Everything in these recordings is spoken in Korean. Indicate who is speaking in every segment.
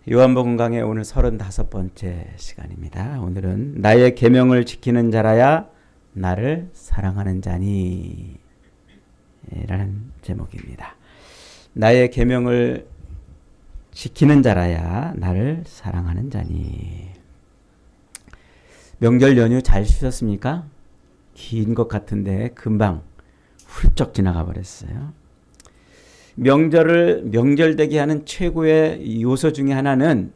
Speaker 1: 요한복음 강의 오늘 35번째 시간입니다. 오늘은 나의 계명을 지키는 자라야 나를 사랑하는 자니 라는 제목입니다. 나의 계명을 지키는 자라야 나를 사랑하는 자니. 명절 연휴 잘 쉬셨습니까? 긴 것 같은데 금방 훌쩍 지나가 버렸어요. 명절되게 하는 최고의 요소 중에 하나는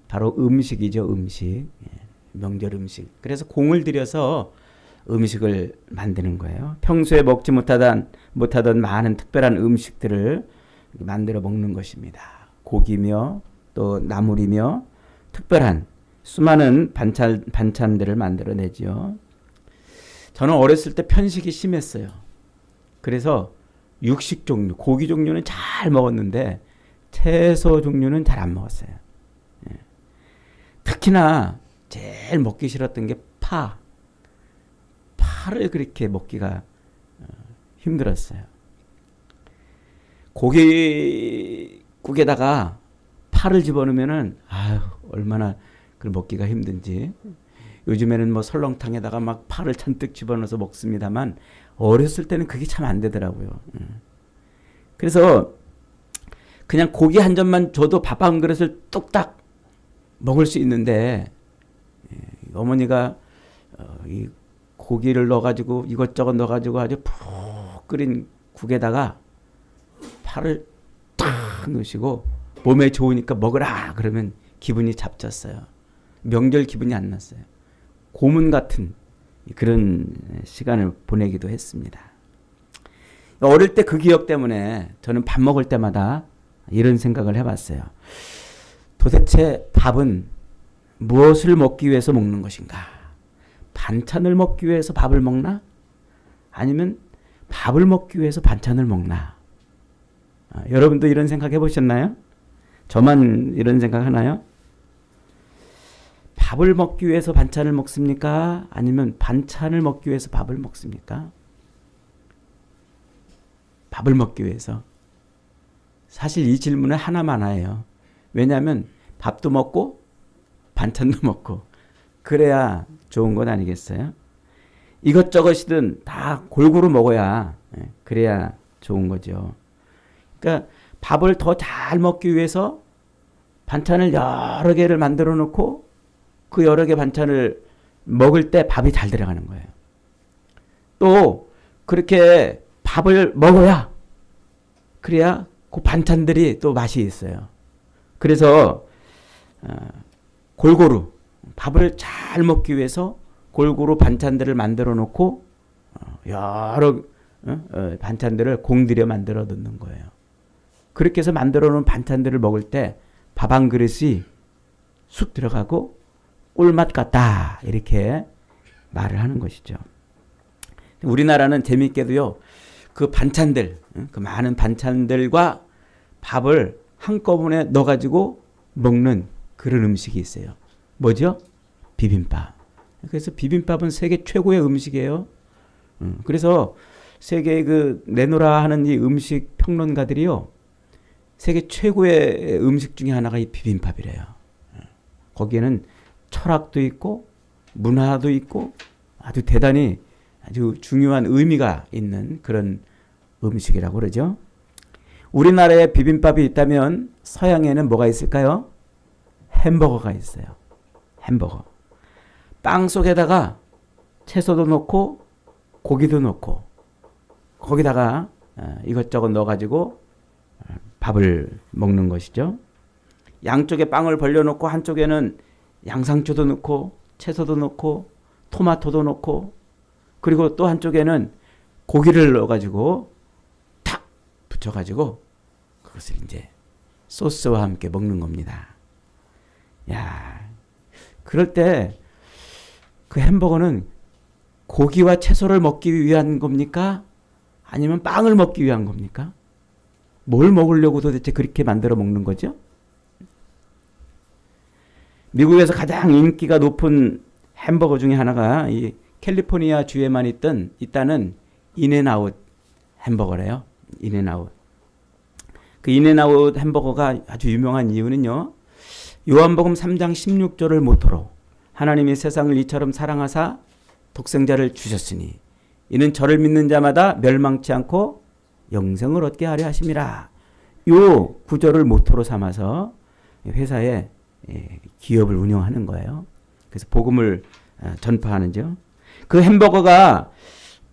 Speaker 1: 바로 음식이죠. 음식. 명절 음식. 그래서 공을 들여서 음식을 만드는 거예요. 평소에 먹지 못하던 많은 특별한 음식들을 만들어 먹는 것입니다. 고기며 또 나물이며 특별한 수많은 반찬들을 만들어내지요. 저는 어렸을 때 편식이 심했어요. 그래서 육식 종류, 고기 종류는 잘 먹었는데 채소 종류는 잘 안 먹었어요. 특히나 제일 먹기 싫었던 게 파를 그렇게 먹기가 힘들었어요. 고기국에다가 파를 집어넣으면은 얼마나 그 먹기가 힘든지. 요즘에는 뭐 설렁탕에다가 막 파를 잔뜩 집어넣어서 먹습니다만 어렸을 때는 그게 참 안 되더라고요. 그래서 그냥 고기 한 점만 줘도 밥 한 그릇을 뚝딱 먹을 수 있는데 어머니가 이 고기를 넣어가지고 이것저것 넣어가지고 아주 푹 끓인 국에다가 파를 탁 넣으시고 몸에 좋으니까 먹으라 그러면 기분이 잡쳤어요. 명절 기분이 안 났어요. 고문 같은 그런 시간을 보내기도 했습니다. 어릴 때 그 기억 때문에 저는 밥 먹을 때마다 이런 생각을 해봤어요. 도대체 밥은 무엇을 먹기 위해서 먹는 것인가? 반찬을 먹기 위해서 밥을 먹나? 아니면 밥을 먹기 위해서 반찬을 먹나? 여러분도 이런 생각 해보셨나요? 저만 이런 생각 하나요? 밥을 먹기 위해서 반찬을 먹습니까? 아니면 반찬을 먹기 위해서 밥을 먹습니까? 밥을 먹기 위해서. 사실 이 질문은 하나만 해요. 왜냐하면 밥도 먹고 반찬도 먹고 그래야 좋은 것 아니겠어요? 이것저것이든 다 골고루 먹어야 그래야 좋은 거죠. 그러니까 밥을 더 잘 먹기 위해서 반찬을 여러 개를 만들어 놓고 그 여러 개 반찬을 먹을 때 밥이 잘 들어가는 거예요. 또 그렇게 밥을 먹어야 그래야 그 반찬들이 또 맛이 있어요. 그래서 골고루 밥을 잘 먹기 위해서 골고루 반찬들을 만들어 놓고 여러 반찬들을 공들여 만들어 놓는 거예요. 그렇게 해서 만들어 놓은 반찬들을 먹을 때 밥 한 그릇이 쑥 들어가고 꿀맛 같다 이렇게 말을 하는 것이죠. 우리나라는 재미있게도요. 그 반찬들, 그 많은 반찬들과 밥을 한꺼번에 넣어가지고 먹는 그런 음식이 있어요. 뭐죠? 비빔밥. 그래서 비빔밥은 세계 최고의 음식이에요. 그래서 세계 그 내노라 하는 이 음식 평론가들이요. 세계 최고의 음식 중에 하나가 이 비빔밥이래요. 거기에는 철학도 있고 문화도 있고 아주 대단히 아주 중요한 의미가 있는 그런 음식이라고 그러죠. 우리나라에 비빔밥이 있다면 서양에는 뭐가 있을까요? 햄버거가 있어요. 햄버거. 빵 속에다가 채소도 넣고 고기도 넣고 거기다가 이것저것 넣어가지고 밥을 먹는 것이죠. 양쪽에 빵을 벌려놓고 한쪽에는 양상추도 넣고 채소도 넣고 토마토도 넣고 그리고 또 한쪽에는 고기를 넣어가지고 탁 붙여가지고 그것을 이제 소스와 함께 먹는 겁니다. 야, 그럴 때 그 햄버거는 고기와 채소를 먹기 위한 겁니까? 아니면 빵을 먹기 위한 겁니까? 뭘 먹으려고 도대체 그렇게 만들어 먹는 거죠? 미국에서 가장 인기가 높은 햄버거 중에 하나가 이 캘리포니아 주에만 있다는 인앤아웃 햄버거래요. 인앤아웃. 그 인앤아웃 햄버거가 아주 유명한 이유는요. 요한복음 3장 16절을 모토로 하나님이 세상을 이처럼 사랑하사 독생자를 주셨으니 이는 저를 믿는 자마다 멸망치 않고 영생을 얻게 하려 하심이라. 요 구절을 모토로 삼아서 회사에 기업을 운영하는 거예요. 그래서 복음을 전파하는죠. 그 햄버거가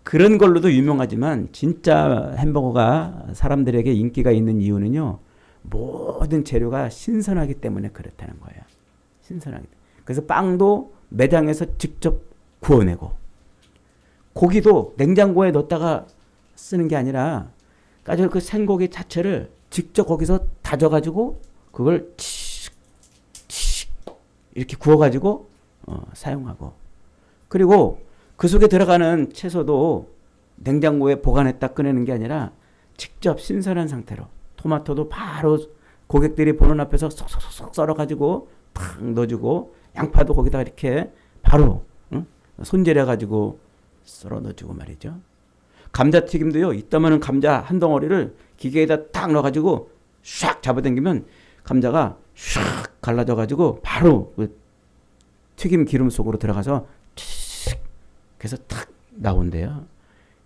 Speaker 1: 그런 걸로도 유명하지만 진짜 햄버거가 사람들에게 인기가 있는 이유는요. 모든 재료가 신선하기 때문에 그렇다는 거예요. 신선하기 때문에. 그래서 빵도 매장에서 직접 구워내고 고기도 냉장고에 넣었다가 쓰는 게 아니라 그 생고기 자체를 직접 거기서 다져가지고 그걸 칙 이렇게 구워가지고 사용하고 그리고 그 속에 들어가는 채소도 냉장고에 보관했다 꺼내는 게 아니라 직접 신선한 상태로 토마토도 바로 고객들이 보는 앞에서 쏙쏙쏙 썰어가지고 탁 넣어주고 양파도 거기다 이렇게 바로 손질해가지고 썰어 넣어주고 말이죠. 감자튀김도요. 이따만한 감자 한 덩어리를 기계에다 딱 넣어가지고 샥 잡아당기면 감자가 샥 갈라져가지고 바로 그 튀김 기름 속으로 들어가서 칙 그래서 탁 나온대요.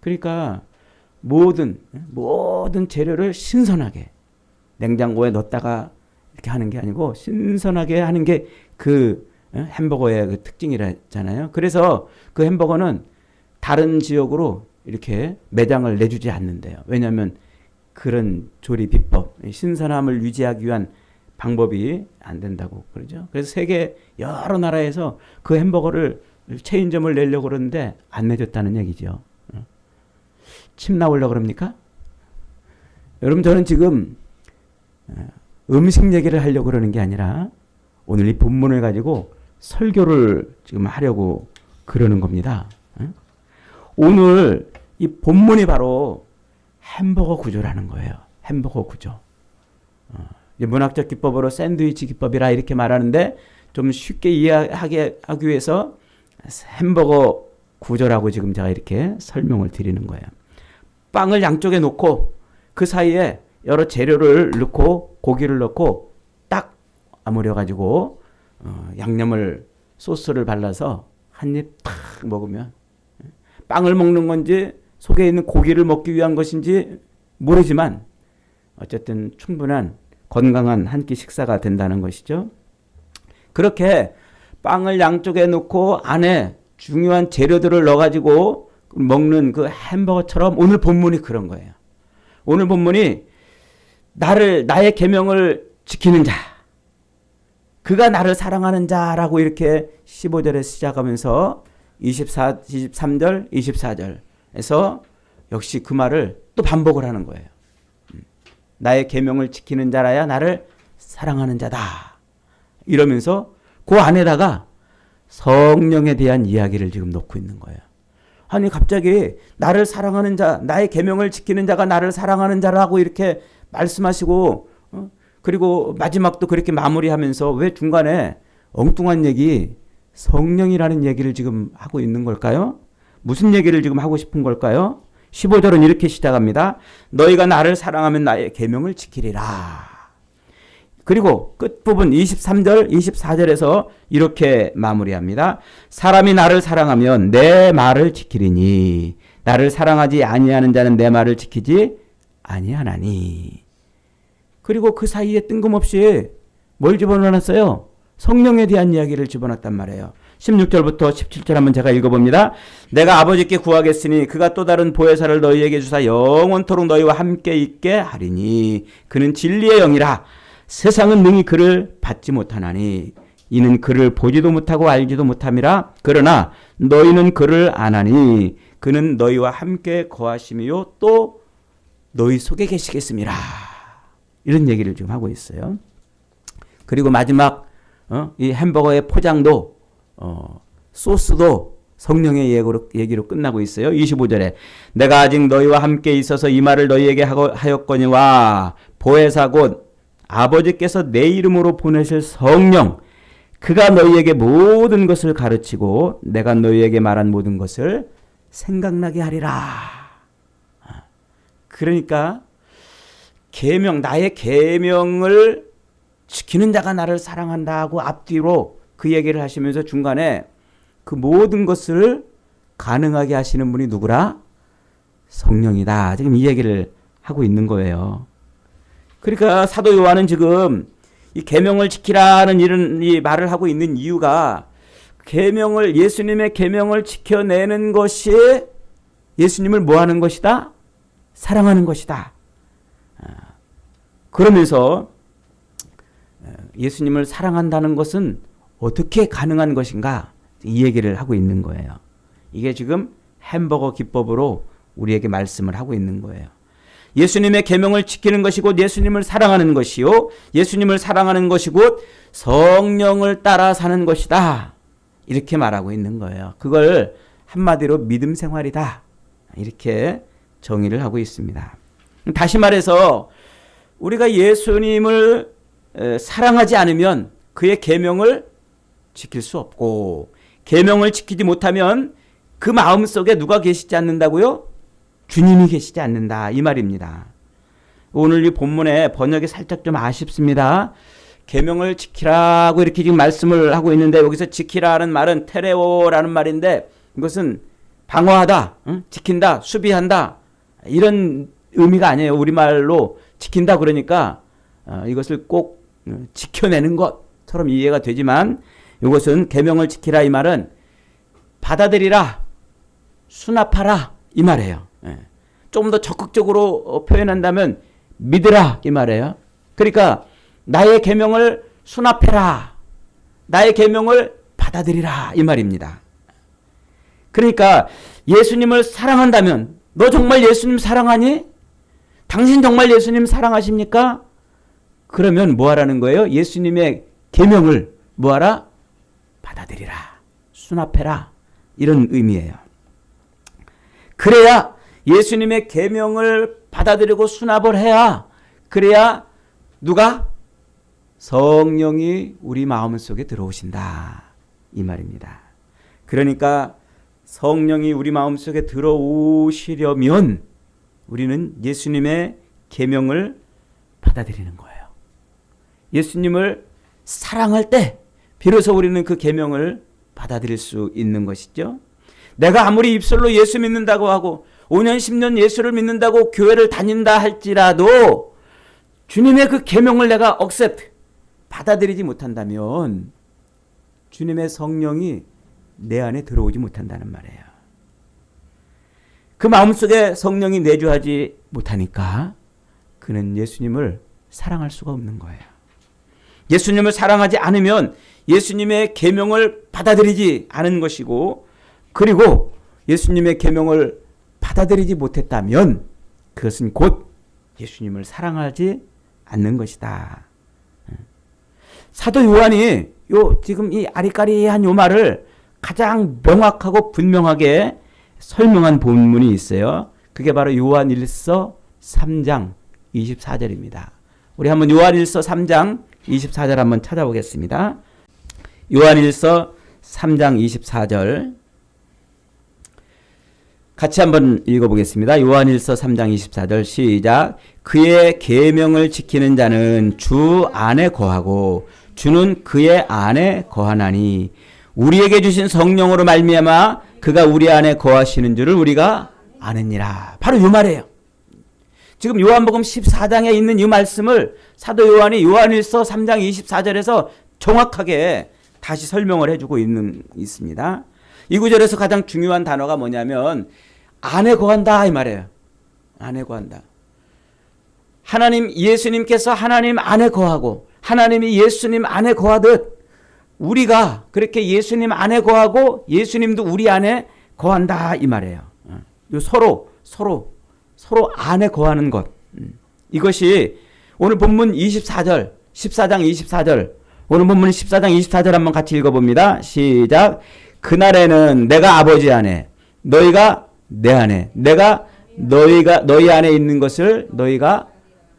Speaker 1: 그러니까 모든 재료를 신선하게 냉장고에 넣었다가 이렇게 하는 게 아니고 신선하게 하는 게 그 햄버거의 그 특징이잖아요. 그래서 그 햄버거는 다른 지역으로 이렇게 매장을 내주지 않는데요. 왜냐하면 그런 조리 비법, 신선함을 유지하기 위한 방법이 안 된다고 그러죠. 그래서 세계 여러 나라에서 그 햄버거를 체인점을 내려고 그러는데 안 내줬다는 얘기죠. 침 나오려고 그럽니까? 여러분 저는 지금 음식 얘기를 하려고 그러는 게 아니라 오늘 이 본문을 가지고 설교를 지금 하려고 그러는 겁니다. 오늘 이 본문이 바로 햄버거 구조라는 거예요. 햄버거 구조. 문학적 기법으로 샌드위치 기법이라 이렇게 말하는데 좀 쉽게 이해하게 하기 위해서 햄버거 구조라고 지금 제가 이렇게 설명을 드리는 거예요. 빵을 양쪽에 놓고 그 사이에 여러 재료를 넣고 고기를 넣고 딱 아무려 가지고 양념을 소스를 발라서 한 입 탁 먹으면 빵을 먹는 건지 속에 있는 고기를 먹기 위한 것인지 모르지만 어쨌든 충분한 건강한 한 끼 식사가 된다는 것이죠. 그렇게 빵을 양쪽에 놓고 안에 중요한 재료들을 넣어가지고 먹는 그 햄버거처럼 오늘 본문이 그런 거예요. 오늘 본문이 나의 계명을 지키는 자, 그가 나를 사랑하는 자라고 이렇게 15절에 시작하면서 23절, 24절에서 역시 그 말을 또 반복을 하는 거예요. 나의 계명을 지키는 자라야 나를 사랑하는 자다. 이러면서 그 안에다가 성령에 대한 이야기를 지금 놓고 있는 거예요. 아니 갑자기 나를 사랑하는 자, 나의 계명을 지키는 자가 나를 사랑하는 자라고 이렇게 말씀하시고 그리고 마지막도 그렇게 마무리하면서 왜 중간에 엉뚱한 얘기, 성령이라는 얘기를 지금 하고 있는 걸까요? 무슨 얘기를 지금 하고 싶은 걸까요? 15절은 이렇게 시작합니다. 너희가 나를 사랑하면 나의 계명을 지키리라. 그리고 끝부분 23절, 24절에서 이렇게 마무리합니다. 사람이 나를 사랑하면 내 말을 지키리니 나를 사랑하지 아니하는 자는 내 말을 지키지 아니하나니. 그리고 그 사이에 뜬금없이 뭘 집어넣었어요? 성령에 대한 이야기를 집어넣었단 말이에요. 16절부터 17절 한번 제가 읽어봅니다. 내가 아버지께 구하겠으니 그가 또 다른 보혜사를 너희에게 주사 영원토록 너희와 함께 있게 하리니 그는 진리의 영이라. 세상은 능히 그를 받지 못하나니 이는 그를 보지도 못하고 알지도 못함이라. 그러나 너희는 그를 아나니 그는 너희와 함께 거하심이요 또 너희 속에 계시겠음이라. 이런 얘기를 지금 하고 있어요. 그리고 마지막 이 햄버거의 포장도 소스도 성령의 얘기로 끝나고 있어요. 25절에 내가 아직 너희와 함께 있어서 이 말을 너희에게 하였거니와 보혜사 곧 아버지께서 내 이름으로 보내실 성령 그가 너희에게 모든 것을 가르치고 내가 너희에게 말한 모든 것을 생각나게 하리라. 그러니까 계명, 나의 계명을 지키는 자가 나를 사랑한다고 앞뒤로 그 얘기를 하시면서 중간에 그 모든 것을 가능하게 하시는 분이 누구라? 성령이다. 지금 이 얘기를 하고 있는 거예요. 그러니까 사도 요한은 지금 이 계명을 지키라는 이런 이 말을 하고 있는 이유가 예수님의 계명을 지켜내는 것이 예수님을 뭐 하는 것이다? 사랑하는 것이다. 그러면서 예수님을 사랑한다는 것은 어떻게 가능한 것인가? 이 얘기를 하고 있는 거예요. 이게 지금 햄버거 기법으로 우리에게 말씀을 하고 있는 거예요. 예수님의 계명을 지키는 것이 곧 예수님을 사랑하는 것이요. 예수님을 사랑하는 것이 곧 성령을 따라 사는 것이다. 이렇게 말하고 있는 거예요. 그걸 한마디로 믿음 생활이다. 이렇게 정의를 하고 있습니다. 다시 말해서 우리가 예수님을 사랑하지 않으면 그의 계명을 지킬 수 없고 계명을 지키지 못하면 그 마음속에 누가 계시지 않는다고요? 주님이 계시지 않는다. 이 말입니다. 오늘 이 본문의 번역이 살짝 좀 아쉽습니다. 계명을 지키라고 이렇게 지금 말씀을 하고 있는데 여기서 지키라는 말은 테레오라는 말인데 이것은 방어하다, 지킨다, 수비한다 이런 의미가 아니에요. 우리말로 지킨다 그러니까 이것을 꼭 지켜내는 것처럼 이해가 되지만 이것은 계명을 지키라 이 말은 받아들이라, 수납하라 이 말이에요. 조금 더 적극적으로 표현한다면 믿으라 이 말이에요. 그러니까 나의 계명을 수납해라, 나의 계명을 받아들이라 이 말입니다. 그러니까 예수님을 사랑한다면 너 정말 예수님 사랑하니? 당신 정말 예수님 사랑하십니까? 그러면 뭐 하라는 거예요? 예수님의 계명을 뭐 하라? 받아들이라, 수납해라 이런 의미예요. 그래야 예수님의 계명을 받아들이고 수납을 해야 그래야 누가? 성령이 우리 마음속에 들어오신다 이 말입니다. 그러니까 성령이 우리 마음속에 들어오시려면 우리는 예수님의 계명을 받아들이는 거예요. 예수님을 사랑할 때 비로소 우리는 그 계명을 받아들일 수 있는 것이죠. 내가 아무리 입술로 예수 믿는다고 하고 5년 10년 예수를 믿는다고 교회를 다닌다 할지라도 주님의 그 계명을 내가 받아들이지 못한다면 주님의 성령이 내 안에 들어오지 못한다는 말이에요. 그 마음속에 성령이 내주하지 못하니까 그는 예수님을 사랑할 수가 없는 거예요. 예수님을 사랑하지 않으면 예수님의 계명을 받아들이지 않은 것이고 그리고 예수님의 계명을 받아들이지 못했다면 그것은 곧 예수님을 사랑하지 않는 것이다. 사도 요한이 지금 이 아리까리한 요 말을 가장 명확하고 분명하게 설명한 본문이 있어요. 그게 바로 요한일서 3장 24절입니다. 우리 한번 요한일서 3장 24절 한번 찾아보겠습니다. 요한일서 3장 24절 같이 한번 읽어보겠습니다. 요한일서 3장 24절 시작. 그의 계명을 지키는 자는 주 안에 거하고 주는 그의 안에 거하나니 우리에게 주신 성령으로 말미암아 그가 우리 안에 거하시는 줄을 우리가 아느니라. 바로 이 말이에요. 지금 요한복음 14장에 있는 이 말씀을 사도 요한이 요한일서 3장 24절에서 정확하게 다시 설명을 해주고 있습니다. 이 구절에서 가장 중요한 단어가 뭐냐면 안에 거한다 이 말이에요. 안에 거한다. 예수님께서 하나님 안에 거하고 하나님이 예수님 안에 거하듯 우리가 그렇게 예수님 안에 거하고 예수님도 우리 안에 거한다 이 말이에요. 서로 안에 거하는 것. 이것이 오늘 본문 14장 24절 오늘 본문 14장 24절 한번 같이 읽어봅니다. 시작. 그날에는 내가 아버지 안에 너희가 내 안에 내가 너희 안에 있는 것을 너희가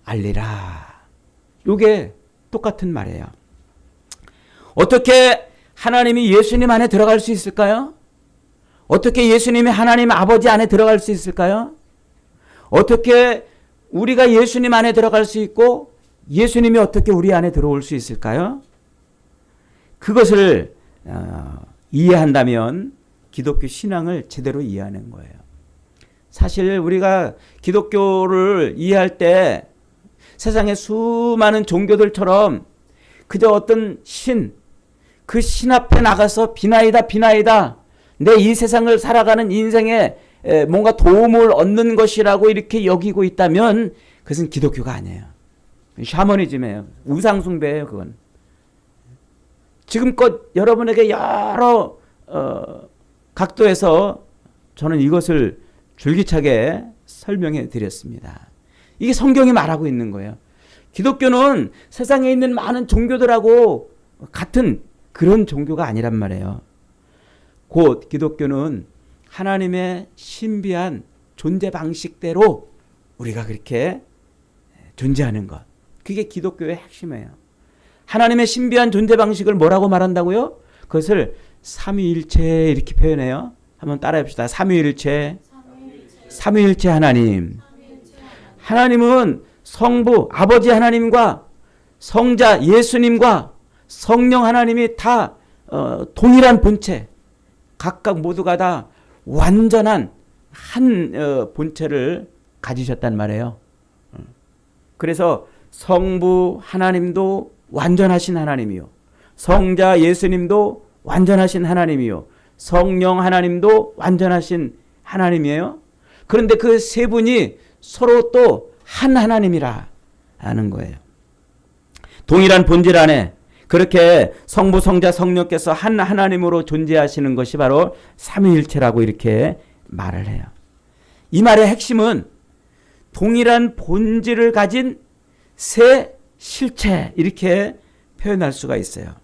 Speaker 1: 알리라. 이게 똑같은 말이에요. 어떻게 하나님이 예수님 안에 들어갈 수 있을까요? 어떻게 예수님이 하나님 아버지 안에 들어갈 수 있을까요? 어떻게 우리가 예수님 안에 들어갈 수 있고 예수님이 어떻게 우리 안에 들어올 수 있을까요? 그것을 이해한다면 기독교 신앙을 제대로 이해하는 거예요. 사실 우리가 기독교를 이해할 때 세상의 수많은 종교들처럼 그저 어떤 그 신 앞에 나가서 비나이다 내 이 세상을 살아가는 인생에 뭔가 도움을 얻는 것이라고 이렇게 여기고 있다면 그것은 기독교가 아니에요. 샤머니즘이에요. 우상숭배예요. 그건. 지금껏 여러분에게 여러 각도에서 저는 이것을 줄기차게 설명해 드렸습니다. 이게 성경이 말하고 있는 거예요. 기독교는 세상에 있는 많은 종교들하고 같은 그런 종교가 아니란 말이에요. 곧 기독교는 하나님의 신비한 존재 방식대로 우리가 그렇게 존재하는 것. 그게 기독교의 핵심이에요. 하나님의 신비한 존재 방식을 뭐라고 말한다고요? 그것을 삼위일체 이렇게 표현해요. 한번 따라해 봅시다. 삼위일체 하나님. 하나님은 성부 아버지 하나님과 성자 예수님과 성령 하나님이 다 동일한 본체, 각각 모두가 다 완전한 한 본체를 가지셨단 말이에요. 그래서 성부 하나님도 완전하신 하나님이요, 성자 예수님도 완전하신 하나님이요, 성령 하나님도 완전하신 하나님이에요. 그런데 그 세 분이 서로 또 한 하나님이라 하는 거예요. 동일한 본질 안에 그렇게 성부 성자 성령께서 한 하나님으로 존재하시는 것이 바로 삼위일체라고 이렇게 말을 해요. 이 말의 핵심은 동일한 본질을 가진 세 실체 이렇게 표현할 수가 있어요.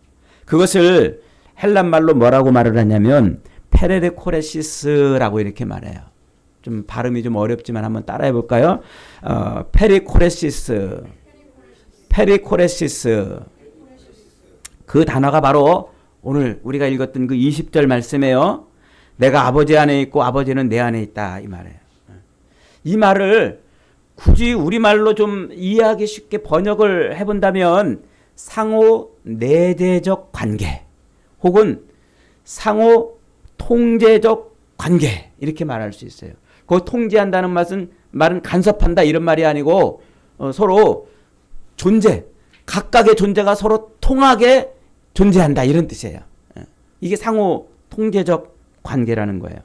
Speaker 1: 그것을 헬란말로 뭐라고 말을 하냐면 페레데코레시스라고 이렇게 말해요. 좀 발음이 좀 어렵지만 한번 따라해 볼까요? 페리코레시스. 그 단어가 바로 오늘 우리가 읽었던 그 20절 말씀이에요. 내가 아버지 안에 있고 아버지는 내 안에 있다 이 말이에요. 이 말을 굳이 우리말로 좀 이해하기 쉽게 번역을 해본다면 상호 내재적 관계 혹은 상호 통제적 관계 이렇게 말할 수 있어요. 그 통제한다는 말은 간섭한다 이런 말이 아니고 서로 존재, 각각의 존재가 서로 통하게 존재한다 이런 뜻이에요. 이게 상호 통제적 관계라는 거예요.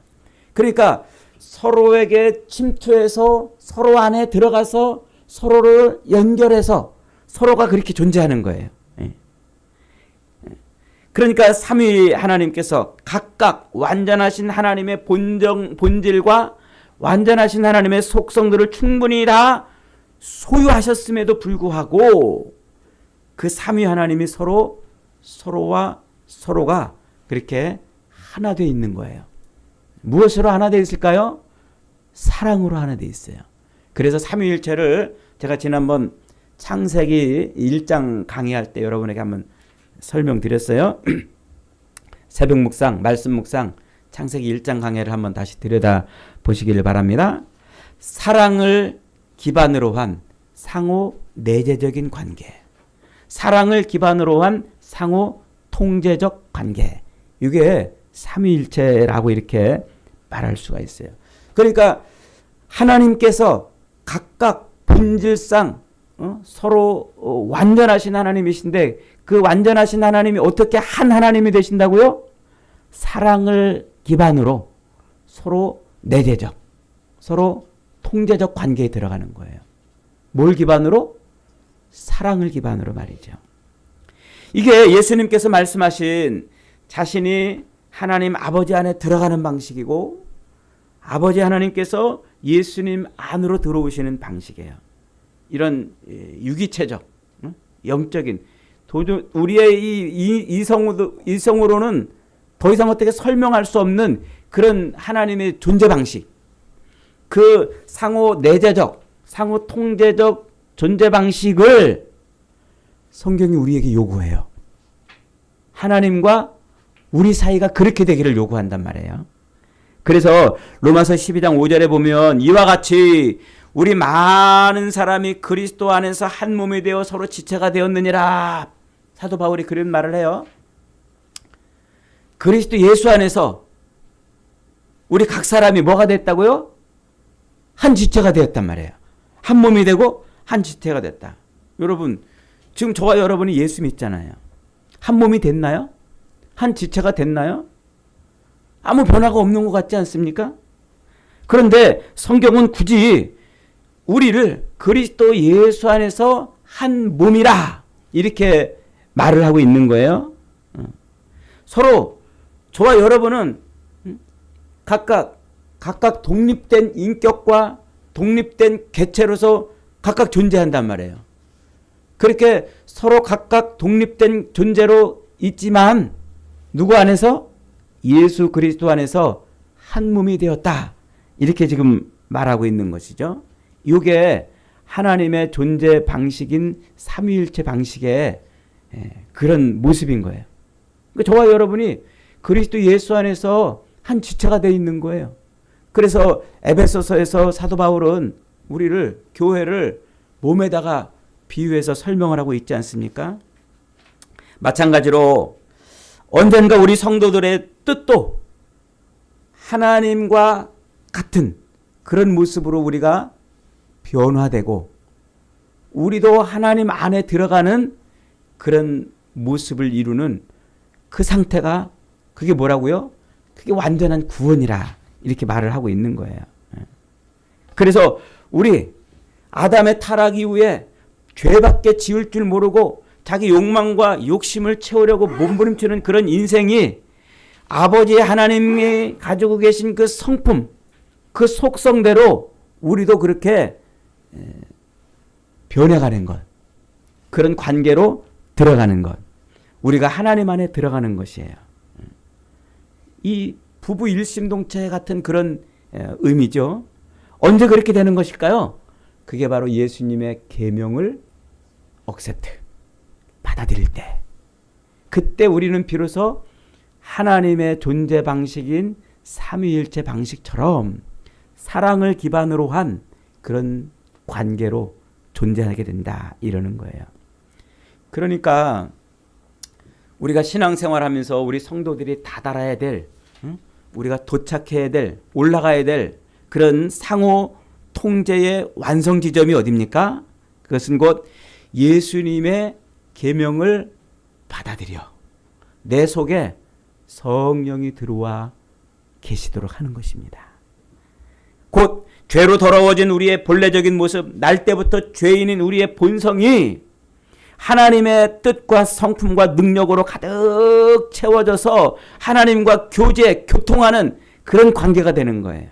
Speaker 1: 그러니까 서로에게 침투해서 서로 안에 들어가서 서로를 연결해서 서로가 그렇게 존재하는 거예요. 그러니까 삼위 하나님께서 각각 완전하신 하나님의 본질과 완전하신 하나님의 속성들을 충분히 다 소유하셨음에도 불구하고 그 삼위 하나님이 서로와 서로가 그렇게 하나 되어 있는 거예요. 무엇으로 하나 되어 있을까요? 사랑으로 하나 되어 있어요. 그래서 삼위일체를 제가 지난번 창세기 1장 강의할 때 여러분에게 한번 설명드렸어요. 새벽 묵상, 말씀 묵상, 창세기 1장 강의를 한번 다시 들여다 보시길 바랍니다. 사랑을 기반으로 한 상호 내재적인 관계, 사랑을 기반으로 한 상호 통제적 관계, 이게 삼위일체라고 이렇게 말할 수가 있어요. 그러니까 하나님께서 각각 본질상 서로 완전하신 하나님이신데 그 완전하신 하나님이 어떻게 한 하나님이 되신다고요? 사랑을 기반으로 서로 내재적, 서로 통제적 관계에 들어가는 거예요. 뭘 기반으로? 사랑을 기반으로 말이죠. 이게 예수님께서 말씀하신 자신이 하나님 아버지 안에 들어가는 방식이고 아버지 하나님께서 예수님 안으로 들어오시는 방식이에요. 이런 유기체적, 영적인 우리의 이성으로는 더 이상 어떻게 설명할 수 없는 그런 하나님의 존재 방식, 그 상호 내재적, 상호 통제적 존재 방식을 성경이 우리에게 요구해요. 하나님과 우리 사이가 그렇게 되기를 요구한단 말이에요. 그래서 로마서 12장 5절에 보면 이와 같이 우리 많은 사람이 그리스도 안에서 한 몸이 되어 서로 지체가 되었느니라. 사도 바울이 그런 말을 해요. 그리스도 예수 안에서 우리 각 사람이 뭐가 됐다고요? 한 지체가 되었단 말이에요. 한 몸이 되고 한 지체가 됐다. 여러분, 지금 저와 여러분이 예수 믿잖아요. 한 몸이 됐나요? 한 지체가 됐나요? 아무 변화가 없는 것 같지 않습니까? 그런데 성경은 굳이 우리를 그리스도 예수 안에서 한 몸이라 이렇게 말을 하고 있는 거예요. 서로 저와 여러분은 각각 독립된 인격과 독립된 개체로서 각각 존재한단 말이에요. 그렇게 서로 각각 독립된 존재로 있지만 누구 안에서? 예수 그리스도 안에서 한 몸이 되었다. 이렇게 지금 말하고 있는 것이죠. 이게 하나님의 존재 방식인 삼위일체 방식의 그런 모습인 거예요. 그러니까 저와 여러분이 그리스도 예수 안에서 한 지체가 되어 있는 거예요. 그래서 에베소서에서 사도 바울은 우리를 교회를 몸에다가 비유해서 설명을 하고 있지 않습니까? 마찬가지로 언젠가 우리 성도들의 뜻도 하나님과 같은 그런 모습으로 우리가 변화되고 우리도 하나님 안에 들어가는 그런 모습을 이루는 그 상태가 그게 뭐라고요? 그게 완전한 구원이라 이렇게 말을 하고 있는 거예요. 그래서 우리 아담의 타락 이후에 죄밖에 지을 줄 모르고 자기 욕망과 욕심을 채우려고 몸부림치는 그런 인생이 아버지 하나님이 가지고 계신 그 성품, 그 속성대로 우리도 그렇게 변해가는 것, 그런 관계로 들어가는 것, 우리가 하나님 안에 들어가는 것이에요. 이 부부 일심동체 같은 그런 의미죠. 언제 그렇게 되는 것일까요? 그게 바로 예수님의 계명을 억셉트, 받아들일 때. 그때 우리는 비로소 하나님의 존재 방식인 삼위일체 방식처럼 사랑을 기반으로 한 그런 관계로 존재하게 된다 이러는 거예요. 그러니까 우리가 신앙생활하면서 우리 성도들이 다다라야 될, 우리가 도착해야 될, 올라가야 될 그런 상호 통제의 완성 지점이 어디입니까? 그것은 곧 예수님의 계명을 받아들여 내 속에 성령이 들어와 계시도록 하는 것입니다. 곧 죄로 더러워진 우리의 본래적인 모습, 날 때부터 죄인인 우리의 본성이 하나님의 뜻과 성품과 능력으로 가득 채워져서 하나님과 교제, 교통하는 그런 관계가 되는 거예요.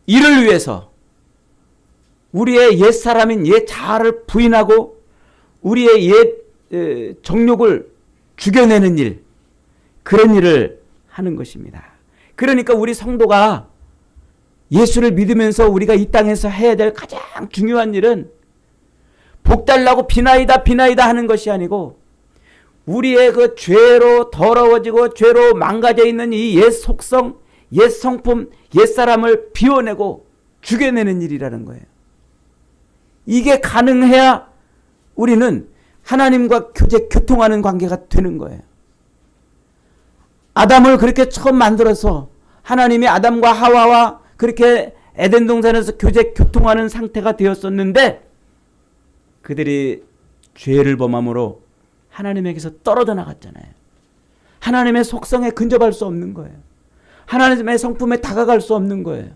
Speaker 1: 이를 위해서 우리의 옛사람인 옛 자아를 부인하고 우리의 옛 정욕을 죽여내는 일, 그런 일을 하는 것입니다. 그러니까 우리 성도가 예수를 믿으면서 우리가 이 땅에서 해야 될 가장 중요한 일은 복달라고 비나이다 하는 것이 아니고 우리의 그 죄로 더러워지고 죄로 망가져 있는 이 옛 속성, 옛 성품, 옛 사람을 비워내고 죽여내는 일이라는 거예요. 이게 가능해야 우리는 하나님과 교통하는 관계가 되는 거예요. 아담을 그렇게 처음 만들어서 하나님이 아담과 하와와 그렇게 에덴 동산에서 교통하는 상태가 되었었는데 그들이 죄를 범함으로 하나님에게서 떨어져 나갔잖아요. 하나님의 속성에 근접할 수 없는 거예요. 하나님의 성품에 다가갈 수 없는 거예요.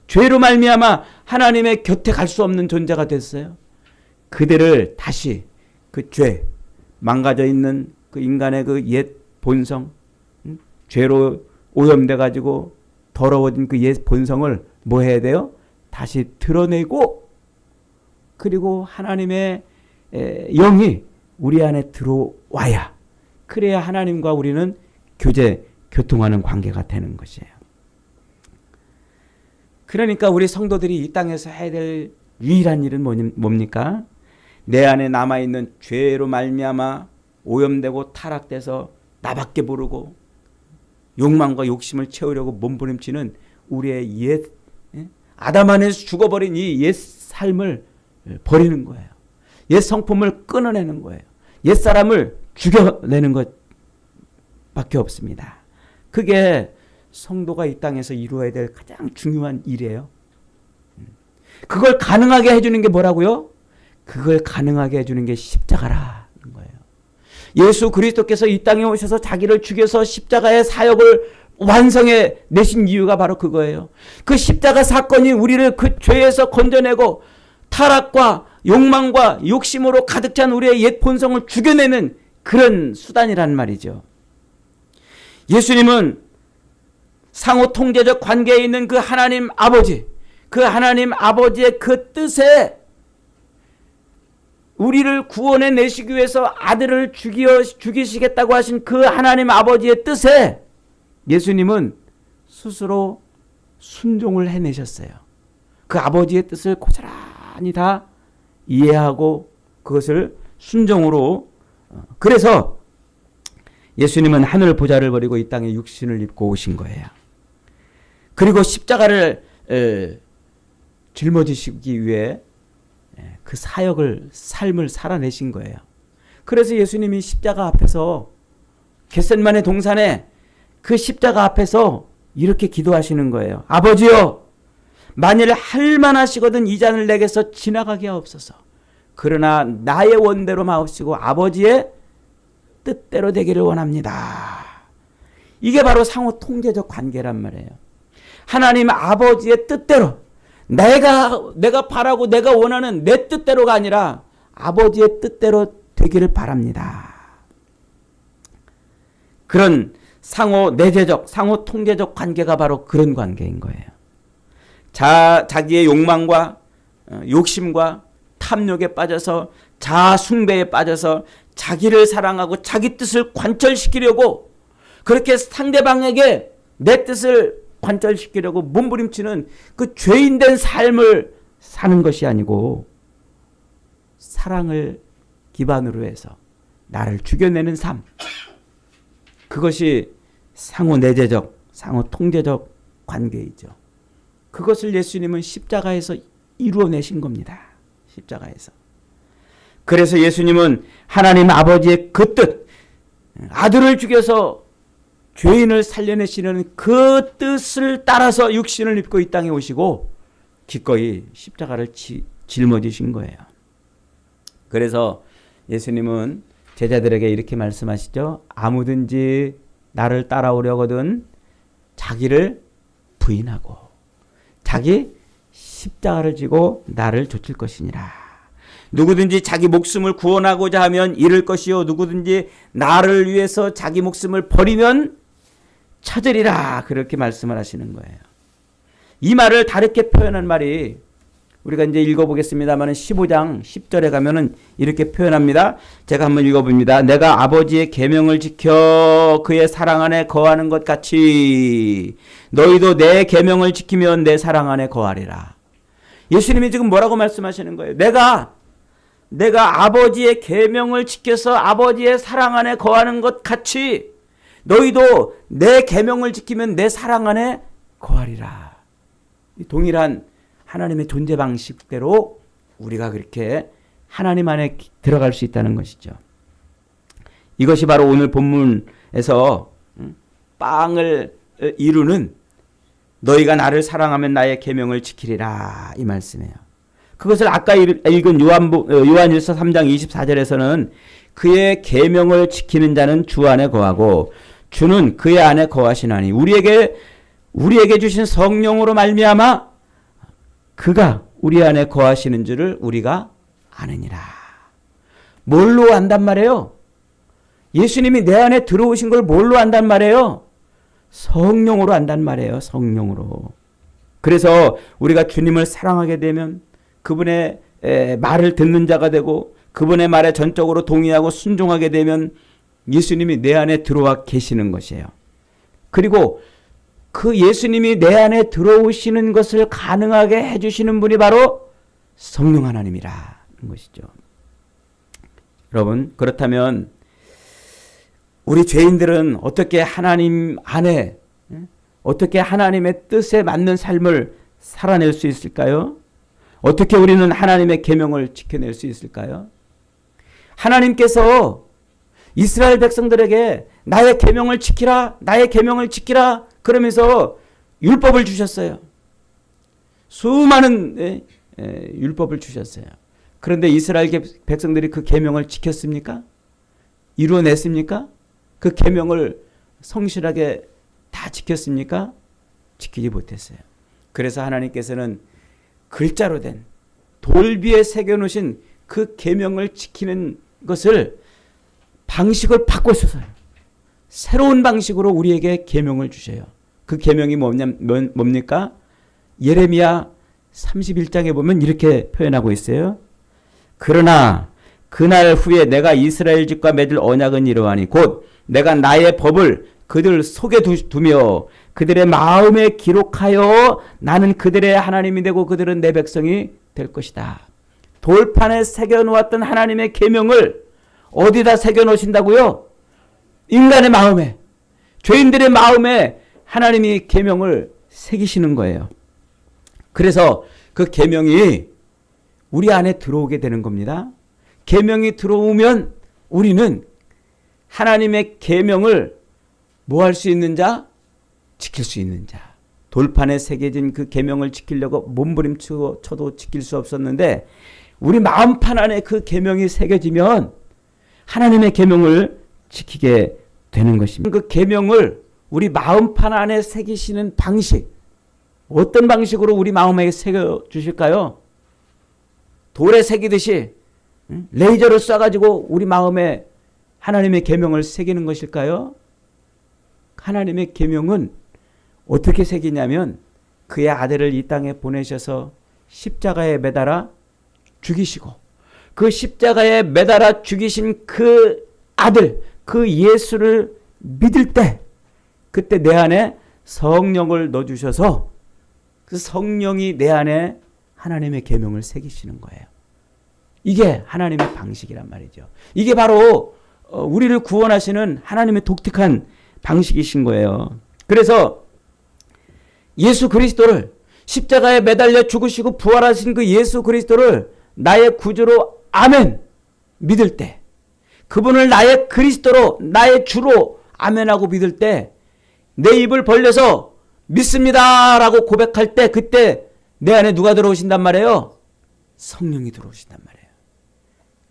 Speaker 1: 죄로 말미암아 하나님의 곁에 갈 수 없는 존재가 됐어요. 그들을 다시 그 죄, 망가져 있는 그 인간의 그 옛 본성, 죄로 오염돼 가지고 더러워진 그 옛 본성을 뭐 해야 돼요? 다시 드러내고 그리고 하나님의 영이 우리 안에 들어와야, 그래야 하나님과 우리는 교통하는 관계가 되는 것이에요. 그러니까 우리 성도들이 이 땅에서 해야 될 유일한 일은 뭡니까? 내 안에 남아있는 죄로 말미암아 오염되고 타락돼서 나밖에 모르고 욕망과 욕심을 채우려고 몸부림치는 우리의 옛 아담 안에서 죽어버린 이 옛 삶을 버리는 거예요. 옛 성품을 끊어내는 거예요. 옛 사람을 죽여내는 것밖에 없습니다. 그게 성도가 이 땅에서 이루어야 될 가장 중요한 일이에요. 그걸 가능하게 해주는 게 뭐라고요? 그걸 가능하게 해주는 게 십자가라는 거예요. 예수 그리스도께서 이 땅에 오셔서 자기를 죽여서 십자가의 사역을 완성해 내신 이유가 바로 그거예요. 그 십자가 사건이 우리를 그 죄에서 건져내고 타락과 욕망과 욕심으로 가득 찬 우리의 옛 본성을 죽여내는 그런 수단이란 말이죠. 예수님은 상호 통제적 관계에 있는 그 하나님 아버지, 그 하나님 아버지의 그 뜻에 우리를 구원해 내시기 위해서 아들을 죽이시겠다고 하신 그 하나님 아버지의 뜻에 예수님은 스스로 순종을 해내셨어요. 그 아버지의 뜻을 고스란히 다 이해하고 그것을 순종으로, 그래서 예수님은 하늘 보좌를 버리고 이 땅에 육신을 입고 오신 거예요. 그리고 십자가를 짊어지시기 위해 그 사역을, 삶을 살아내신 거예요. 그래서 예수님이 십자가 앞에서, 겟셋마네 동산에 그 십자가 앞에서 이렇게 기도하시는 거예요. 아버지여, 만일 할만하시거든 이 잔을 내게서 지나가게 하옵소서. 그러나 나의 원대로 마옵시고 아버지의 뜻대로 되기를 원합니다. 이게 바로 상호 통제적 관계란 말이에요. 하나님 아버지의 뜻대로, 내가 바라고 내가 원하는 내 뜻대로가 아니라 아버지의 뜻대로 되기를 바랍니다. 그런 상호 내재적, 상호 통제적 관계가 바로 그런 관계인 거예요. 자기의 욕망과 욕심과 탐욕에 빠져서 자아 숭배에 빠져서 자기를 사랑하고 자기 뜻을 관철시키려고, 그렇게 상대방에게 내 뜻을 관철시키려고 몸부림치는 그 죄인된 삶을 사는 것이 아니고 사랑을 기반으로 해서 나를 죽여내는 삶, 그것이 상호 내재적, 상호 통제적 관계이죠. 그것을 예수님은 십자가에서 이루어내신 겁니다. 십자가에서. 그래서 예수님은 하나님 아버지의 그 뜻, 아들을 죽여서 죄인을 살려내시는 그 뜻을 따라서 육신을 입고 이 땅에 오시고 기꺼이 십자가를 짊어지신 거예요. 그래서 예수님은 제자들에게 이렇게 말씀하시죠. 아무든지 나를 따라오려거든 자기를 부인하고 자기 십자가를 지고 나를 좇을 것이니라. 누구든지 자기 목숨을 구원하고자 하면 잃을 것이요 누구든지 나를 위해서 자기 목숨을 버리면 찾으리라. 그렇게 말씀을 하시는 거예요. 이 말을 다르게 표현한 말이 우리가 이제 읽어보겠습니다만 15장 10절에 가면은 이렇게 표현합니다. 제가 한번 읽어봅니다. 내가 아버지의 계명을 지켜 그의 사랑 안에 거하는 것 같이 너희도 내 계명을 지키면 내 사랑 안에 거하리라. 예수님이 지금 뭐라고 말씀하시는 거예요? 내가 아버지의 계명을 지켜서 아버지의 사랑 안에 거하는 것 같이 너희도 내 계명을 지키면 내 사랑 안에 거하리라. 동일한 하나님의 존재 방식대로 우리가 그렇게 하나님 안에 들어갈 수 있다는 것이죠. 이것이 바로 오늘 본문에서 빵을 이루는 너희가 나를 사랑하면 나의 계명을 지키리라 이 말씀이에요. 그것을 아까 읽은 요한일서 3장 24절에서는 그의 계명을 지키는 자는 주 안에 거하고 주는 그의 안에 거하시나니 우리에게 주신 성령으로 말미암아 그가 우리 안에 거하시는 줄을 우리가 아느니라. 뭘로 안단 말이에요? 예수님이 내 안에 들어오신 걸 뭘로 안단 말이에요? 성령으로 안단 말이에요. 성령으로. 그래서 우리가 주님을 사랑하게 되면 그분의 말을 듣는 자가 되고 그분의 말에 전적으로 동의하고 순종하게 되면 예수님이 내 안에 들어와 계시는 것이에요. 그리고 그 예수님이 내 안에 들어오시는 것을 가능하게 해주시는 분이 바로 성령 하나님이라는 것이죠. 여러분, 그렇다면 우리 죄인들은 어떻게 하나님 안에, 어떻게 하나님의 뜻에 맞는 삶을 살아낼 수 있을까요? 어떻게 우리는 하나님의 계명을 지켜낼 수 있을까요? 하나님께서 이스라엘 백성들에게 나의 계명을 지키라, 나의 계명을 지키라 그러면서 율법을 주셨어요. 수많은 율법을 주셨어요. 그런데 이스라엘 백성들이 그 계명을 지켰습니까? 이루어냈습니까? 그 계명을 성실하게 다 지켰습니까? 지키지 못했어요. 그래서 하나님께서는 글자로 된 돌비에 새겨놓으신 그 계명을 지키는 것을 방식을 바꿔서요. 새로운 방식으로 우리에게 계명을 주셔요. 그 계명이 뭡니까? 예레미야 31장에 보면 이렇게 표현하고 있어요. 그러나 그날 후에 내가 이스라엘 집과 맺을 언약은 이러하니 곧 내가 나의 법을 그들 속에 두며 그들의 마음에 기록하여 나는 그들의 하나님이 되고 그들은 내 백성이 될 것이다. 돌판에 새겨놓았던 하나님의 계명을 어디다 새겨놓으신다고요? 인간의 마음에, 죄인들의 마음에 하나님이 계명을 새기시는 거예요. 그래서 그 계명이 우리 안에 들어오게 되는 겁니다. 계명이 들어오면 우리는 하나님의 계명을 뭐 할 수 있는 자? 지킬 수 있는 자. 돌판에 새겨진 그 계명을 지키려고 몸부림쳐도 지킬 수 없었는데 우리 마음판 안에 그 계명이 새겨지면 하나님의 계명을 지키게 되는 것입니다. 그 계명을 우리 마음판 안에 새기시는 방식, 어떤 방식으로 우리 마음에 새겨주실까요? 돌에 새기듯이 레이저를 쏴가지고 우리 마음에 하나님의 계명을 새기는 것일까요? 하나님의 계명은 어떻게 새기냐면 그의 아들을 이 땅에 보내셔서 십자가에 매달아 죽이시고 그 십자가에 매달아 죽이신 그 아들, 그 예수를 믿을 때 그때 내 안에 성령을 넣어주셔서 그 성령이 내 안에 하나님의 계명을 새기시는 거예요. 이게 하나님의 방식이란 말이죠. 이게 바로 우리를 구원하시는 하나님의 독특한 방식이신 거예요. 그래서 예수 그리스도를 십자가에 매달려 죽으시고 부활하신 그 예수 그리스도를 나의 구주로 아멘 믿을 때, 그분을 나의 그리스도로 나의 주로 아멘하고 믿을 때 내 입을 벌려서 믿습니다 라고 고백할 때 그때 내 안에 누가 들어오신단 말이에요? 성령이 들어오신단 말이에요.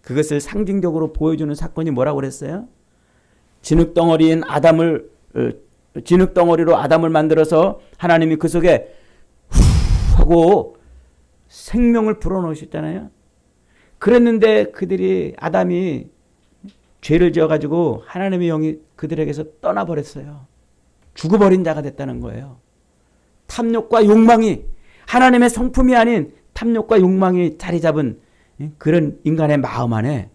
Speaker 1: 그것을 상징적으로 보여주는 사건이 뭐라고 그랬어요? 진흙덩어리로 아담을 만들어서 하나님이 그 속에 후 하고 생명을 불어넣으셨잖아요. 그랬는데 아담이 죄를 지어가지고 하나님의 영이 그들에게서 떠나버렸어요. 죽어버린 자가 됐다는 거예요. 탐욕과 욕망이, 하나님의 성품이 아닌 탐욕과 욕망이 자리 잡은 그런 인간의 마음 안에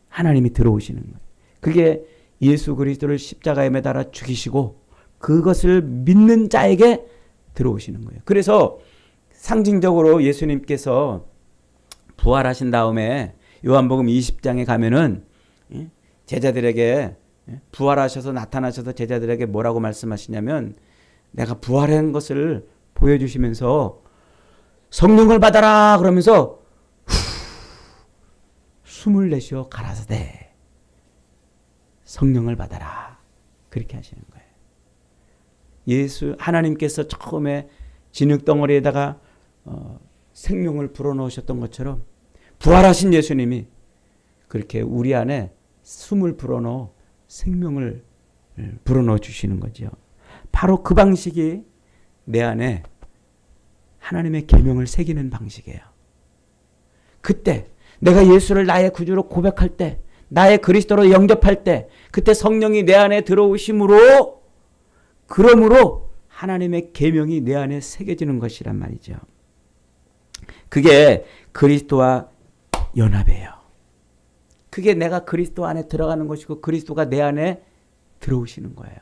Speaker 1: 하나님이 들어오시는 거예요. 그게 예수 그리스도를 십자가에 매달아 죽이시고 그것을 믿는 자에게 들어오시는 거예요. 그래서 상징적으로 예수님께서 부활하신 다음에 요한복음 20장에 가면은 제자들에게 부활하셔서 나타나셔서 제자들에게 뭐라고 말씀하시냐면 내가 부활한 것을 보여주시면서 성령을 받아라 그러면서 숨을 내쉬어 가라사대 성령을 받아라 그렇게 하시는 거예요. 하나님께서 처음에 진흙덩어리에다가 생명을 불어넣으셨던 것처럼 부활하신 예수님이 그렇게 우리 안에 숨을 불어넣어 생명을 불어넣어 주시는 거죠. 바로 그 방식이 내 안에 하나님의 계명을 새기는 방식이에요. 그때 내가 예수를 나의 구주로 고백할 때, 나의 그리스도로 영접할 때, 그때 성령이 내 안에 들어오심으로, 그러므로 하나님의 계명이 내 안에 새겨지는 것이란 말이죠. 그게 그리스도와 연합이에요. 그게 내가 그리스도 안에 들어가는 것이고 그리스도가 내 안에 들어오시는 거예요.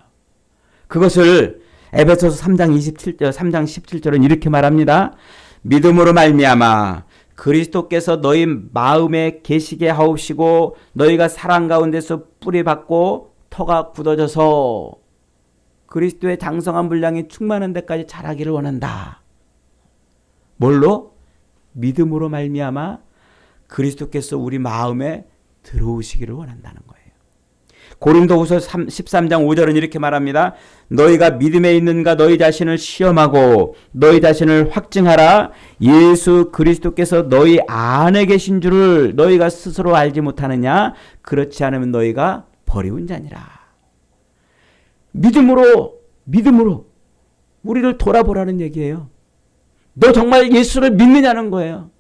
Speaker 1: 그것을 에베소서 3장 17절은 이렇게 말합니다. 믿음으로 말미암아 그리스도께서 너희 마음에 계시게 하옵시고 너희가 사랑 가운데서 뿌리 받고 터가 굳어져서 그리스도의 장성한 분량이 충만한 데까지 자라기를 원한다. 뭘로? 믿음으로 말미암아 그리스도께서 우리 마음에 들어오시기를 원한다는 거예요. 고린도후서 13장 5절은 이렇게 말합니다. 너희가 믿음에 있는가 너희 자신을 시험하고 너희 자신을 확증하라. 예수 그리스도께서 너희 안에 계신 줄을 너희가 스스로 알지 못하느냐? 그렇지 않으면 너희가 버리운 자니라. 믿음으로 우리를 돌아보라는 얘기예요. 너 정말 예수를 믿느냐는 거예요.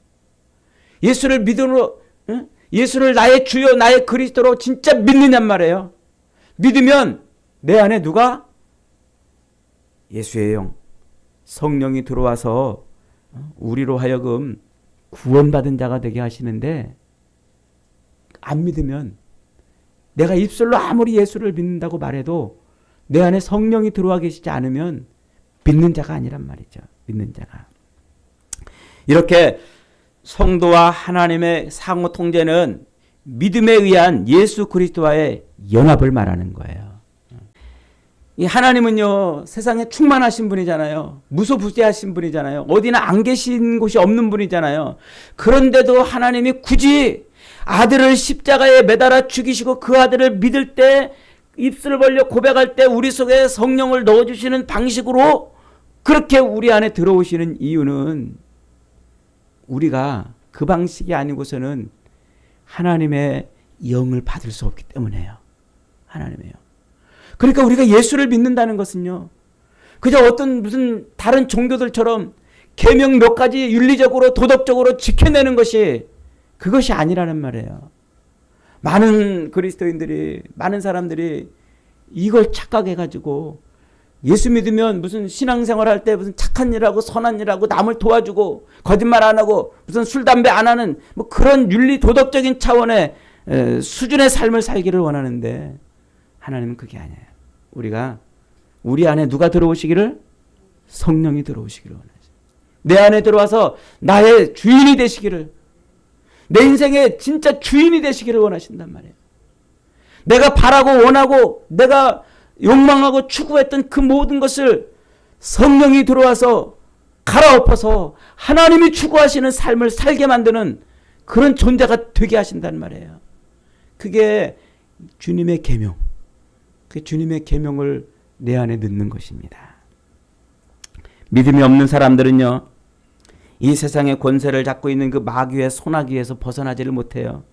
Speaker 1: 예수를 믿음으로, 예수를 나의 주요 나의 그리스도로 진짜 믿느냔 말이에요. 믿으면 내 안에 누가? 예수의 영, 성령이 들어와서 우리로 하여금 구원받은 자가 되게 하시는데, 안 믿으면 내가 입술로 아무리 예수를 믿는다고 말해도 내 안에 성령이 들어와 계시지 않으면 믿는 자가 아니란 말이죠. 믿는 자가. 이렇게 성도와 하나님의 상호 통제는 믿음에 의한 예수 그리스도와의 연합을 말하는 거예요. 이 하나님은요, 세상에 충만하신 분이잖아요. 무소부재하신 분이잖아요. 어디나 안 계신 곳이 없는 분이잖아요. 그런데도 하나님이 굳이 아들을 십자가에 매달아 죽이시고 그 아들을 믿을 때, 입술을 벌려 고백할 때 우리 속에 성령을 넣어주시는 방식으로 그렇게 우리 안에 들어오시는 이유는, 우리가 그 방식이 아니고서는 하나님의 영을 받을 수 없기 때문에요. 하나님의 영. 그러니까 우리가 예수를 믿는다는 것은요, 그저 어떤 무슨 다른 종교들처럼 계명 몇 가지 윤리적으로 도덕적으로 지켜내는 것이 그것이 아니라는 말이에요. 많은 그리스도인들이, 많은 사람들이 이걸 착각해가지고 예수 믿으면 무슨 신앙생활 할 때 무슨 착한 일하고 선한 일하고 남을 도와주고 거짓말 안 하고 무슨 술 담배 안 하는 뭐 그런 윤리 도덕적인 차원의 수준의 삶을 살기를 원하는데, 하나님은 그게 아니에요. 우리가 우리 안에 누가 들어오시기를? 성령이 들어오시기를 원하죠. 내 안에 들어와서 나의 주인이 되시기를, 내 인생의 진짜 주인이 되시기를 원하신단 말이에요. 내가 바라고 원하고 내가 욕망하고 추구했던 그 모든 것을 성령이 들어와서 갈아엎어서 하나님이 추구하시는 삶을 살게 만드는 그런 존재가 되게 하신단 말이에요. 그게 주님의 계명, 그 주님의 계명을 내 안에 넣는 것입니다. 믿음이 없는 사람들은요, 이 세상의 권세를 잡고 있는 그 마귀의 손아귀에서 벗어나지를 못해요.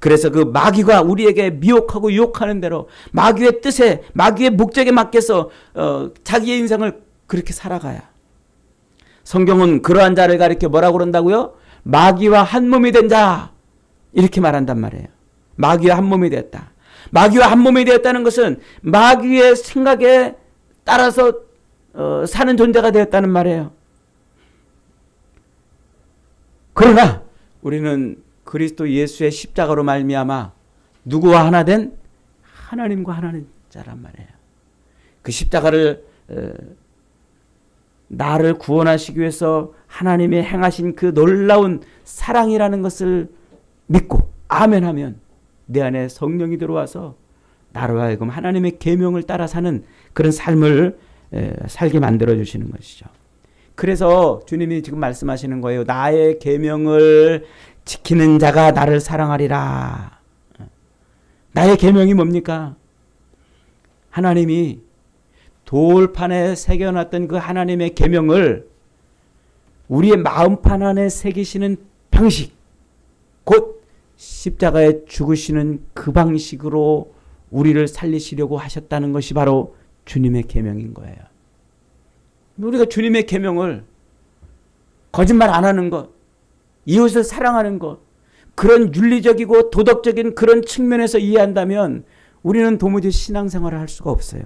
Speaker 1: 그래서 그 마귀가 우리에게 미혹하고 유혹하는 대로 마귀의 뜻에, 마귀의 목적에 맡겨서 자기의 인생을 그렇게 살아가야. 성경은 그러한 자를 가리켜 뭐라고 그런다고요? 마귀와 한 몸이 된 자, 이렇게 말한단 말이에요. 마귀와 한 몸이 되었다. 마귀와 한 몸이 되었다는 것은 마귀의 생각에 따라서 사는 존재가 되었다는 말이에요. 그러나 우리는 그리스도 예수의 십자가로 말미암아 누구와 하나 된? 하나님과 하나는 자란 말이에요. 그 십자가를 나를 구원하시기 위해서 하나님이 행하신 그 놀라운 사랑이라는 것을 믿고 아멘하면 내 안에 성령이 들어와서 나로 하여금 하나님의 계명을 따라 사는 그런 삶을 살게 만들어 주시는 것이죠. 그래서 주님이 지금 말씀하시는 거예요. 나의 계명을 지키는 자가 나를 사랑하리라. 나의 계명이 뭡니까? 하나님이 돌판에 새겨놨던 그 하나님의 계명을 우리의 마음판 안에 새기시는 방식, 곧 십자가에 죽으시는 그 방식으로 우리를 살리시려고 하셨다는 것이 바로 주님의 계명인 거예요. 우리가 주님의 계명을 거짓말 안 하는 것, 이웃을 사랑하는 것, 그런 윤리적이고 도덕적인 그런 측면에서 이해한다면 우리는 도무지 신앙생활을 할 수가 없어요.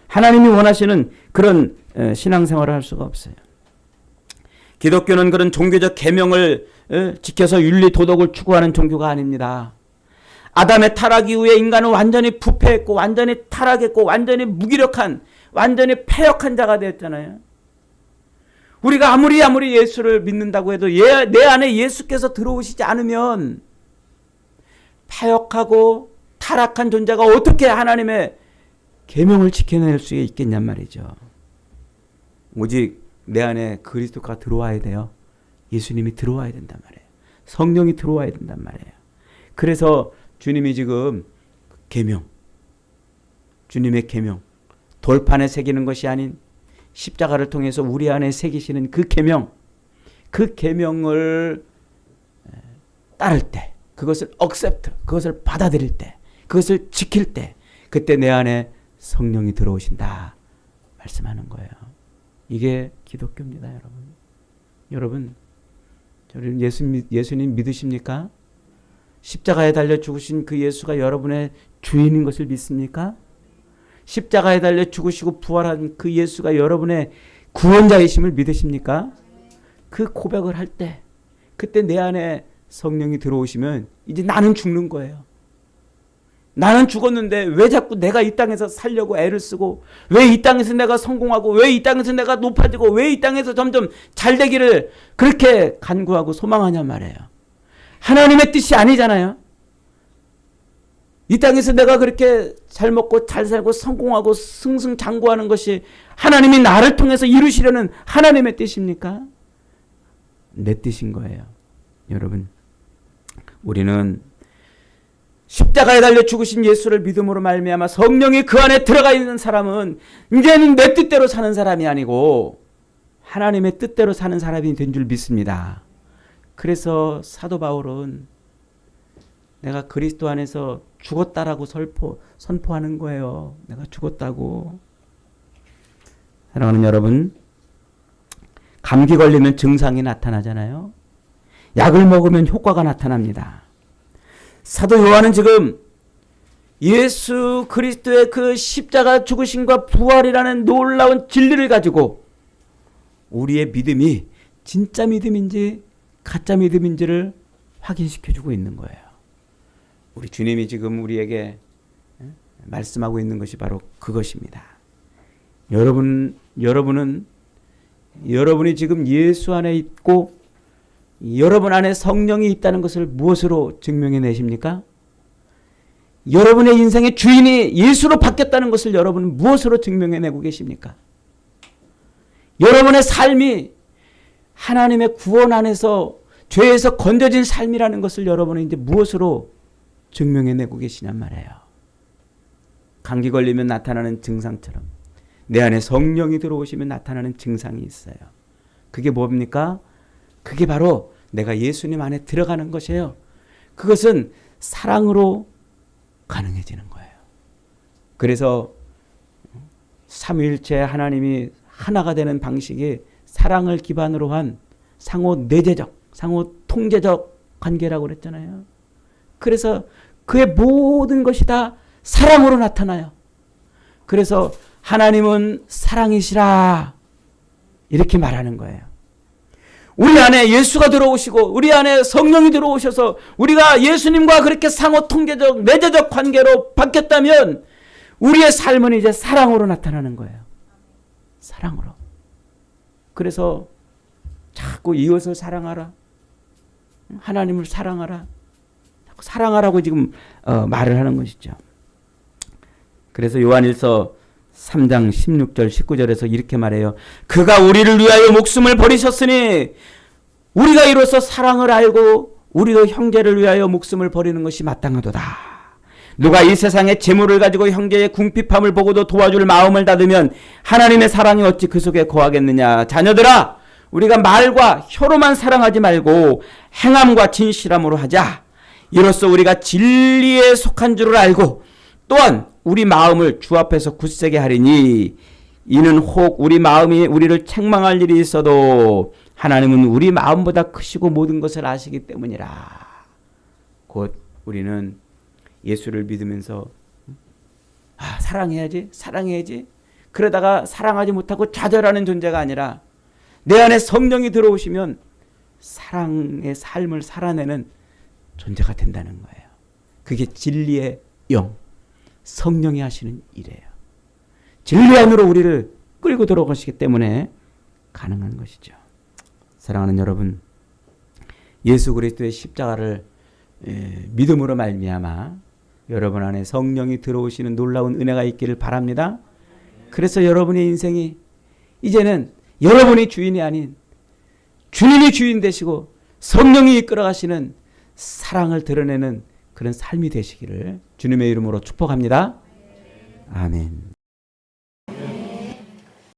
Speaker 1: 하나님이 원하시는 그런 신앙생활을 할 수가 없어요. 기독교는 그런 종교적 계명을 지켜서 윤리 도덕을 추구하는 종교가 아닙니다. 아담의 타락 이후에 인간은 완전히 부패했고 완전히 타락했고 완전히 무기력한, 완전히 패역한 자가 되었잖아요. 우리가 아무리 예수를 믿는다고 해도 내 안에 예수께서 들어오시지 않으면 패역하고 타락한 존재가 어떻게 하나님의 계명을 지켜낼 수 있겠냔 말이죠. 오직 내 안에 그리스도가 들어와야 돼요. 예수님이 들어와야 된단 말이에요. 성령이 들어와야 된단 말이에요. 그래서 주님이 지금 계명, 주님의 계명, 돌판에 새기는 것이 아닌 십자가를 통해서 우리 안에 새기시는 그 계명, 그 계명을 따를 때, 그것을 accept, 그것을 받아들일 때, 그것을 지킬 때, 그때 내 안에 성령이 들어오신다 말씀하는 거예요. 이게 기독교입니다, 여러분. 여러분 예수님 믿으십니까? 십자가에 달려 죽으신 그 예수가 여러분의 주인인 것을 믿습니까? 십자가에 달려 죽으시고 부활한 그 예수가 여러분의 구원자이심을 믿으십니까? 그 고백을 할 때, 그때 내 안에 성령이 들어오시면 이제 나는 죽는 거예요. 나는 죽었는데 왜 자꾸 내가 이 땅에서 살려고 애를 쓰고, 왜 이 땅에서 내가 성공하고, 왜 이 땅에서 내가 높아지고, 왜 이 땅에서 점점 잘 되기를 그렇게 간구하고 소망하냐 말이에요. 하나님의 뜻이 아니잖아요. 이 땅에서 내가 그렇게 잘 먹고 잘 살고 성공하고 승승장구하는 것이 하나님이 나를 통해서 이루시려는 하나님의 뜻입니까? 내 뜻인 거예요. 여러분, 우리는 십자가에 달려 죽으신 예수를 믿음으로 말미암아 성령이 그 안에 들어가 있는 사람은 이제는 내 뜻대로 사는 사람이 아니고 하나님의 뜻대로 사는 사람이 된 줄 믿습니다. 그래서 사도 바울은 내가 그리스도 안에서 죽었다라고 선포하는 거예요. 내가 죽었다고. 사랑하는 여러분, 감기 걸리면 증상이 나타나잖아요. 약을 먹으면 효과가 나타납니다. 사도 요한은 지금 예수 그리스도의 그 십자가 죽으심과 부활이라는 놀라운 진리를 가지고 우리의 믿음이 진짜 믿음인지 가짜 믿음인지를 확인시켜주고 있는 거예요. 우리 주님이 지금 우리에게 말씀하고 있는 것이 바로 그것입니다. 여러분이 지금 예수 안에 있고 여러분 안에 성령이 있다는 것을 무엇으로 증명해 내십니까? 여러분의 인생의 주인이 예수로 바뀌었다는 것을 여러분은 무엇으로 증명해 내고 계십니까? 여러분의 삶이 하나님의 구원 안에서 죄에서 건져진 삶이라는 것을 여러분은 이제 무엇으로 증명해 내고 계시냔 말이에요. 감기 걸리면 나타나는 증상처럼 내 안에 성령이 들어오시면 나타나는 증상이 있어요. 그게 뭡니까? 그게 바로 내가 예수님 안에 들어가는 것이에요. 그것은 사랑으로 가능해지는 거예요. 그래서 삼위일체 하나님이 하나가 되는 방식이 사랑을 기반으로 한 상호 내재적, 상호 통제적 관계라고 그랬잖아요. 그래서 그의 모든 것이 다 사랑으로 나타나요. 그래서 하나님은 사랑이시라 이렇게 말하는 거예요. 우리 안에 예수가 들어오시고 우리 안에 성령이 들어오셔서 우리가 예수님과 그렇게 상호 통제적 내재적 관계로 바뀌었다면 우리의 삶은 이제 사랑으로 나타나는 거예요. 사랑으로. 그래서 자꾸 이웃을 사랑하라, 하나님을 사랑하라, 사랑하라고 지금 말을 하는 것이죠. 그래서 요한일서 3장 16절 19절에서 이렇게 말해요. 그가 우리를 위하여 목숨을 버리셨으니 우리가 이로써 사랑을 알고 우리도 형제를 위하여 목숨을 버리는 것이 마땅하도다. 누가 이 세상의 재물을 가지고 형제의 궁핍함을 보고도 도와줄 마음을 닫으면 하나님의 사랑이 어찌 그 속에 거하겠느냐. 자녀들아, 우리가 말과 혀로만 사랑하지 말고 행함과 진실함으로 하자. 이로써 우리가 진리에 속한 줄을 알고 또한 우리 마음을 주 앞에서 굳세게 하리니 이는 혹 우리 마음이 우리를 책망할 일이 있어도 하나님은 우리 마음보다 크시고 모든 것을 아시기 때문이라. 곧 우리는 예수를 믿으면서 사랑해야지 그러다가 사랑하지 못하고 좌절하는 존재가 아니라 내 안에 성령이 들어오시면 사랑의 삶을 살아내는 존재가 된다는 거예요. 그게 진리의 영, 성령이 하시는 일이에요. 진리 안으로 우리를 끌고 들어가시기 때문에 가능한 것이죠. 사랑하는 여러분, 예수 그리스도의 십자가를 믿음으로 말미암아 여러분 안에 성령이 들어오시는 놀라운 은혜가 있기를 바랍니다. 그래서 여러분의 인생이 이제는 여러분이 주인이 아닌 주님이 주인 되시고 성령이 이끌어가시는 사랑을 드러내는 그런 삶이 되시기를 주님의 이름으로 축복합니다. 아멘.